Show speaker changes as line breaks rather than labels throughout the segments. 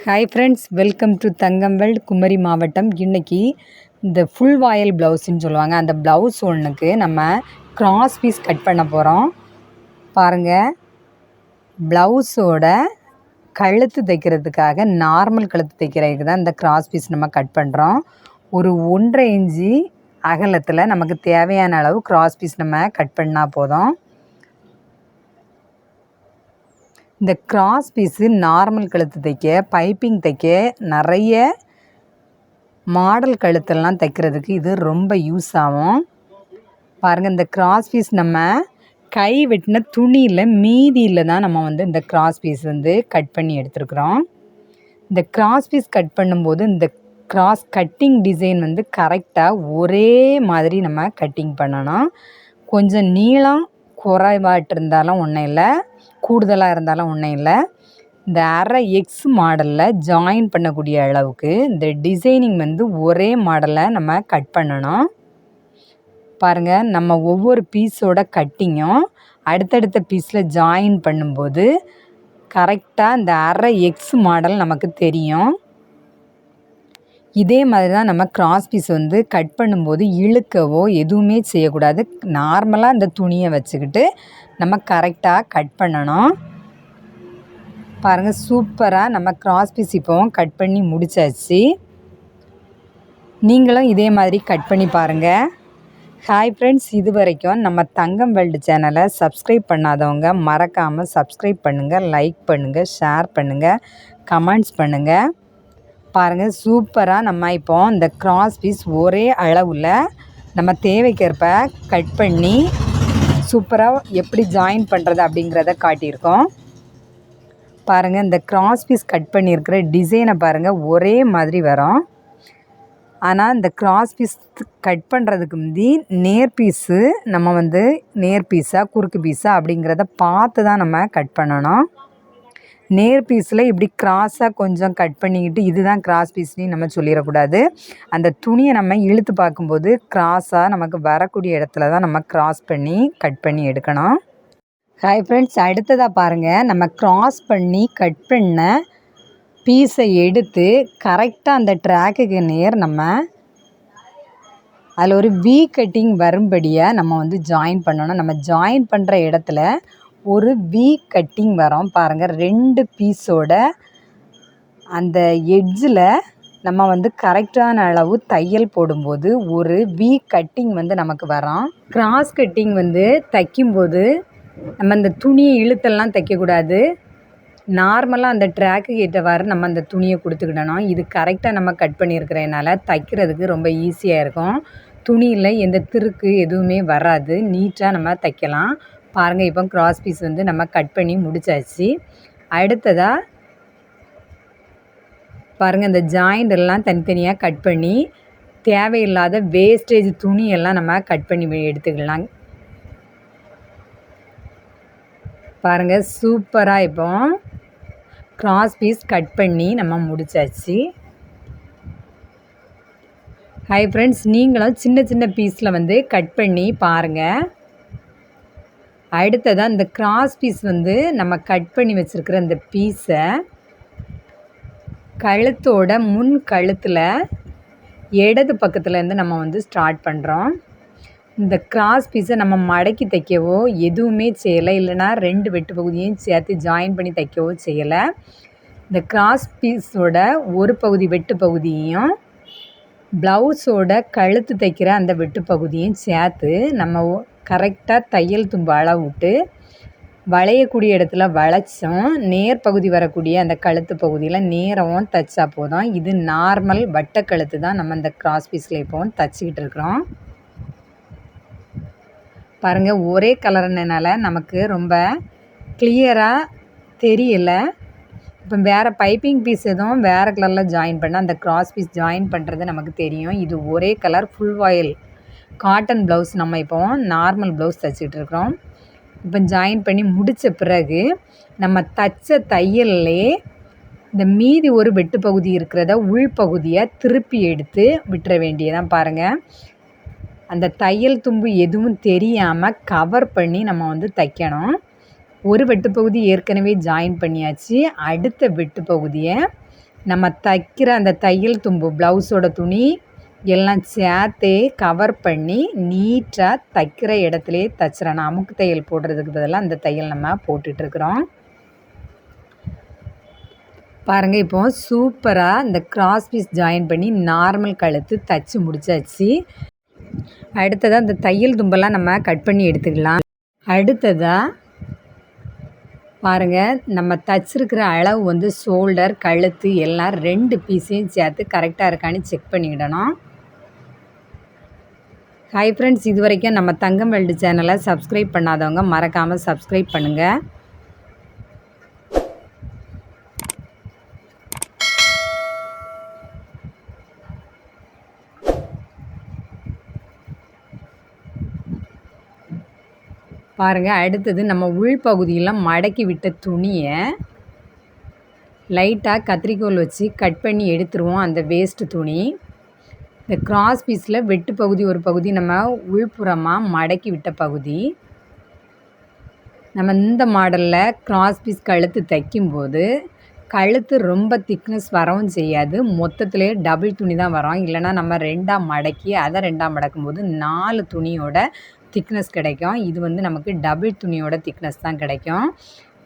Hi friends, welcome to Thangam world Kumari மாவட்டம். இன்றைக்கி இந்த ஃபுல் வாயில் ப்ளவுஸுன்னு சொல்லுவாங்க, அந்த ப்ளவுஸ் ஒன்றுக்கு நம்ம கிராஸ் பீஸ் கட் பண்ண போகிறோம். பாருங்கள், ப்ளவுஸோட கழுத்து தைக்கிறதுக்காக நார்மல் கழுத்து தைக்கிறதுக்கு தான் இந்த கிராஸ் பீஸ் நம்ம கட் பண்ணுறோம். ஒரு 1.5 இன்ச்சு அகலத்தில் நமக்கு தேவையான அளவு கிராஸ் பீஸ் நம்ம கட் பண்ணால் போதும். இந்த கிராஸ் பீஸு நார்மல் கழுத்து தைக்க, பைப்பிங் தைக்க, நிறைய மாடல் கழுத்தெல்லாம் தைக்கிறதுக்கு இது ரொம்ப யூஸ் ஆகும். பாருங்கள், இந்த கிராஸ் பீஸ் நம்ம கை வெட்டின துணியில் மீதியில் தான் நம்ம இந்த கிராஸ் பீஸ் கட் பண்ணி எடுத்துருக்குறோம். இந்த கிராஸ் பீஸ் கட் பண்ணும்போது இந்த கிராஸ் கட்டிங் டிசைன் கரெக்டாக ஒரே மாதிரி நம்ம கட்டிங் பண்ணணும். கொஞ்சம் நீளம் குறைவாட்டு இருந்தாலும் ஒன்றும் இல்லை, கூடுதலாக இருந்தாலும் ஒன்றும் இல்லை. இந்த அரை எக்ஸ் மாடலில் ஜாயின் பண்ணக்கூடிய அளவுக்கு இந்த டிசைனிங் ஒரே மாடலில் நம்ம கட் பண்ணணும். பாருங்கள், நம்ம ஒவ்வொரு பீஸோட கட்டிங்கும் அடுத்தடுத்த பீஸில் ஜாயின் பண்ணும்போது கரெக்டாக இந்த அரை எக்ஸ் மாடல் நமக்கு தெரியும். இதே மாதிரி தான் நம்ம கிராஸ் பீஸ் கட் பண்ணும்போது இழுக்கவோ எதுவுமே செய்யக்கூடாது. நார்மலாக இந்த துணியை வச்சுக்கிட்டு நம்ம கரெக்டாக கட் பண்ணணும். பாருங்கள், சூப்பராக நம்ம கிராஸ் பீஸ் இப்போவும் கட் பண்ணி முடிச்சாச்சு. நீங்களும் இதே மாதிரி கட் பண்ணி பாருங்கள். ஹாய் ஃப்ரெண்ட்ஸ், இது வரைக்கும் நம்ம தங்கம் வேர்ல்டு சேனலை சப்ஸ்கிரைப் பண்ணாதவங்க மறக்காமல் சப்ஸ்கிரைப் பண்ணுங்கள், லைக் பண்ணுங்கள், ஷேர் பண்ணுங்கள், கமெண்ட்ஸ் பண்ணுங்கள். பாருங்கள், சூப்பராக நம்ம இப்போ இந்த கிராஸ் பீஸ் ஒரே அளவில் நம்ம தேவைக்கேற்ப கட் பண்ணி சூப்பராக எப்படி ஜாயின் பண்ணுறது அப்படிங்கிறத காட்டியிருக்கோம். பாருங்கள், இந்த கிராஸ் பீஸ் கட் பண்ணியிருக்கிற டிசைனை பாருங்கள், ஒரே மாதிரி வரும். ஆனால் இந்த கிராஸ் பீஸ் கட் பண்ணுறதுக்கு முந்தி நேர் பீஸு நம்ம நேர் பீஸாக குறுக்கு பீஸாக அப்படிங்கிறத பார்த்து தான் நம்ம கட் பண்ணணும். நேர் பீஸில் இப்படி கிராஸாக கொஞ்சம் கட் பண்ணிக்கிட்டு இதுதான் கிராஸ் பீஸ்னு நம்ம சொல்லிடக்கூடாது. அந்த துணியை நம்ம இழுத்து பார்க்கும்போது கிராஸாக நமக்கு வரக்கூடிய இடத்துல தான் நம்ம கிராஸ் பண்ணி கட் பண்ணி எடுக்கணும். ஹாய் ஃப்ரெண்ட்ஸ், அடுத்ததாக பாருங்கள், நம்ம கிராஸ் பண்ணி கட் பண்ண பீஸை எடுத்து கரெக்டாக அந்த ட்ராக்குக்கு நேர் நம்ம அதில் ஒரு வி கட்டிங் வரும்படியாக நம்ம ஜாயின் பண்ணணும். நம்ம ஜாயின் பண்ணுற இடத்துல ஒரு வி கட்டிங் வரும். பாருங்கள், 2 பீஸோட அந்த எட்ஜில் நம்ம கரெக்டான அளவு தையல் போடும்போது ஒரு வி கட்டிங் நமக்கு வரும். கிராஸ் கட்டிங் தைக்கும்போது நம்ம இந்த துணியை இழுத்தெல்லாம் தைக்கக்கூடாது. நார்மலாக அந்த ட்ராக்கு ஏற்றவாறு நம்ம அந்த துணியை கொடுத்துக்கிடணும். இது கரெக்டாக நம்ம கட் பண்ணியிருக்கிறதுனால தைக்கிறதுக்கு ரொம்ப ஈஸியாக இருக்கும். துணியில் எந்த திருக்கு எதுவுமே வராது, நீட்டாக நம்ம தைக்கலாம். பாருங்கள், இப்போ கிராஸ் பீஸ் நம்ம கட் பண்ணி முடிச்சாச்சு. அடுத்ததாக பாருங்கள், இந்த ஜாயிண்ட் எல்லாம் தனித்தனியாக கட் பண்ணி தேவையில்லாத வேஸ்டேஜ் துணியெல்லாம் நம்ம கட் பண்ணி எடுத்துக்கலாம். பாருங்கள், சூப்பராக இப்போ கிராஸ் பீஸ் கட் பண்ணி நம்ம முடிச்சாச்சு. ஹாய் ஃப்ரெண்ட்ஸ், நீங்களும் சின்ன சின்ன பீஸில் கட் பண்ணி பாருங்கள். அடுத்ததாக இந்த கிராஸ் பீஸ் நம்ம கட் பண்ணி வச்சுருக்கிற இந்த பீஸை கழுத்தோட முன் கழுத்தில் இடது பக்கத்துலேருந்து நம்ம ஸ்டார்ட் பண்ணுறோம். இந்த கிராஸ் பீஸை நம்ம மடக்கி தைக்கவோ எதுவுமே செய்யலை, இல்லைனா 2 வெட்டு பகுதியும் சேர்த்து ஜாயின் பண்ணி தைக்கவோ செய்யலை. இந்த கிராஸ் பீஸோட ஒரு பகுதி வெட்டு பகுதியையும் ப்ளவுஸோட கழுத்து தைக்கிற அந்த வெட்டு பகுதியும் சேர்த்து நம்ம கரெக்டாக தையல் தும்பு அளவு விட்டு வளையக்கூடிய இடத்துல வளைச்சோம். நேர் பகுதி வரக்கூடிய அந்த கழுத்து பகுதியில் நேரவும் தைச்சா போதும். இது நார்மல் வட்ட கழுத்து தான் நம்ம இந்த கிராஸ் பீஸில் இப்போவும் தைச்சிக்கிட்டு இருக்கிறோம். பாருங்கள், ஒரே கலர்னால நமக்கு ரொம்ப கிளியராக தெரியலை. இப்போ வேறு பைப்பிங் பீஸ் எதுவும் வேறு கலரில் ஜாயின் பண்ணால் அந்த கிராஸ் பீஸ் ஜாயின் பண்ணுறது நமக்கு தெரியும். இது ஒரே கலர் ஃபுல் வாயில் காட்டன் ப்ளவுஸ் நம்ம இப்போ நார்மல் ப்ளவுஸ் தைச்சிட்டு இருக்கிறோம். இப்போ ஜாயின் பண்ணி முடித்த பிறகு நம்ம தைச்ச தையல்லே இந்த மீதி ஒரு வெட்டு பகுதி இருக்கிறத உள்பகுதியை திருப்பி எடுத்து விட்டுற வேண்டியதான். பாருங்கள், அந்த தையல் தும்பு எதுவும் தெரியாமல் கவர் பண்ணி நம்ம தைக்கணும். ஒரு வெட்டு பகுதி ஏற்கனவே ஜாயின் பண்ணியாச்சு. அடுத்த வெட்டு பகுதியை நம்ம தைக்கிற அந்த தையல் தும்பு ப்ளவுஸோட துணி எல்லாம் சேர்த்தே கவர் பண்ணி நீட்டாக தைக்கிற இடத்துலையே தைச்சிடணும். அமுக்கு தையல் போடுறதுக்கு பதிலாக அந்த தையல் நம்ம போட்டுட்ருக்குறோம். பாருங்கள், இப்போ சூப்பராக இந்த கிராஸ் பீஸ் ஜாயின் பண்ணி நார்மல் கழுத்து தைச்சி முடிச்சாச்சு. அடுத்ததாக அந்த தையல் தும்பெல்லாம் நம்ம கட் பண்ணி எடுத்துக்கலாம். அடுத்ததாக பாருங்கள், நம்ம தைச்சிருக்கிற அளவு வந்து ஷோல்டர் கழுத்து எல்லாம் 2 பீஸையும் சேர்த்து கரெக்டாக இருக்கான்னு செக் பண்ணிக்கிடணும். ஹாய் ஃப்ரெண்ட்ஸ், இது வரைக்கும் நம்ம தங்கம் வேர்ல்டு சேனலை சப்ஸ்கிரைப் பண்ணாதவங்க மறக்காமல் சப்ஸ்கிரைப் பண்ணுங்கள். பாருங்கள், அடுத்தது நம்ம உள்பகுதியில் மடக்கி விட்ட துணியை லைட்டாக கத்திரிக்கோல் வச்சு கட் பண்ணி எடுத்துருவோம். அந்த வேஸ்ட்டு துணி இந்த கிராஸ் பீஸில் வெட்டு பகுதி ஒரு பகுதி நம்ம உள்புறமாக மடக்கி விட்ட பகுதி. நம்ம இந்த மாடலில் கிராஸ் பீஸ் கழுத்து தைக்கும்போது கழுத்து ரொம்ப திக்னஸ் வரவும் செய்யாது. மொத்தத்திலே டபுள் துணி தான் வரும். இல்லைனா நம்ம 2ஆக மடக்கி அதை 2ஆக மடக்கும்போது 4 துணியோட திக்னஸ் கிடைக்கும். இது வந்து நமக்கு டபுள் துணியோட திக்னஸ் தான் கிடைக்கும்.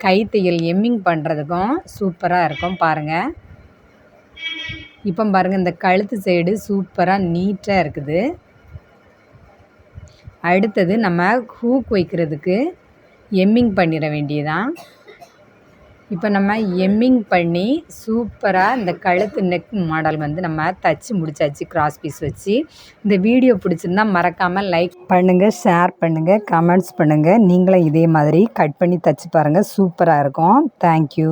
கைத்தையல் எம்மிங் பண்ணுறதுக்கும் சூப்பராக இருக்கும். பாருங்கள், இப்போ பாருங்கள், இந்த கழுத்து சைடு சூப்பராக நீட்டாக இருக்குது. அடுத்தது நம்ம ஹூக் வைக்கிறதுக்கு எம்மிங் பண்ணிட வேண்டியதான். இப்போ நம்ம எம்மிங் பண்ணி சூப்பராக இந்த கழுத்து நெக் மாடல் வந்து நம்ம தச்சு முடிச்சாச்சு கிராஸ் பீஸ் வச்சு. இந்த வீடியோ பிடிச்சிருந்தா மறக்காமல் லைக் பண்ணுங்கள், ஷேர் பண்ணுங்கள், கமெண்ட்ஸ் பண்ணுங்கள். நீங்களும் இதே மாதிரி கட் பண்ணி தச்சு பாருங்கள், சூப்பராக இருக்கும். தேங்க்யூ.